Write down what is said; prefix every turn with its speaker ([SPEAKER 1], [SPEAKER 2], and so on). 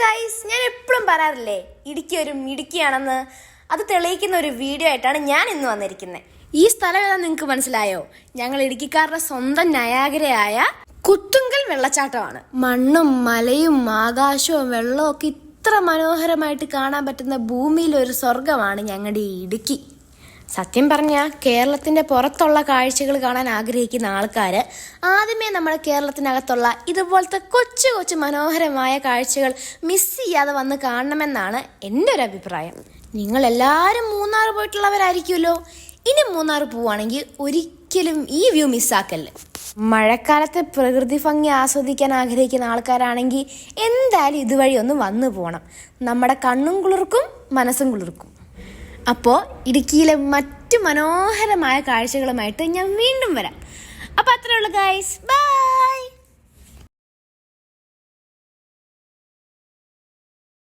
[SPEAKER 1] Guys, ഞാൻ എപ്പോഴും പറയാറില്ലേ ഇടുക്കി ഒരു മിടുക്കിയാണെന്ന്. അത് തെളിയിക്കുന്ന ഒരു വീഡിയോ ആയിട്ടാണ് ഞാൻ ഇന്ന് വന്നിരിക്കുന്നത്. ഈ സ്ഥലം ഏതാ നിങ്ങൾക്ക് മനസ്സിലായോ? ഞങ്ങൾ ഇടുക്കിക്കാരുടെ സ്വന്തം നയാഗരയായ കുത്തുങ്കൽ വെള്ളച്ചാട്ടമാണ്. മണ്ണും മലയും ആകാശവും വെള്ളവും ഒക്കെ ഇത്ര മനോഹരമായിട്ട് കാണാൻ പറ്റുന്ന ഭൂമിയിലൊരു സ്വർഗമാണ് ഞങ്ങളുടെ ഈ ഇടുക്കി. സത്യം പറഞ്ഞാൽ കേരളത്തിന്റെ പുറത്തുള്ള കാഴ്ചകൾ കാണാൻ ആഗ്രഹിക്കുന്ന ആൾക്കാർ ആദ്യമേ നമ്മുടെ കേരളത്തിനകത്തുള്ള ഇതുപോലത്തെ കൊച്ചു കൊച്ചു മനോഹരമായ കാഴ്ചകൾ മിസ് ചെയ്യാതെ വന്ന് കാണണമെന്നാണ് എൻ്റെ ഒരു അഭിപ്രായം. നിങ്ങളെല്ലാവരും മൂന്നാർ പോയിട്ടുള്ളവരായിരിക്കുമല്ലോ. ഇനി മൂന്നാർ പോവുകയാണെങ്കിൽ ഒരിക്കലും ഈ വ്യൂ മിസ്സാക്കല്ലേ. മഴക്കാലത്തെ പ്രകൃതി ഭംഗി ആസ്വദിക്കാൻ ആഗ്രഹിക്കുന്ന ആൾക്കാരാണെങ്കിൽ എന്തായാലും ഇതുവഴി ഒന്ന് വന്നു പോകണം. നമ്മുടെ കണ്ണും കുളിർക്കും മനസ്സും കുളിർക്കും. അപ്പോൾ ഇടുക്കിയിലെ മറ്റു മനോഹരമായ കാഴ്ചകളുമായിട്ട് ഞാൻ വീണ്ടും വരാം. അപ്പോൾ അത്രേ ഉള്ളൂ ഗൈസ്, ബൈ.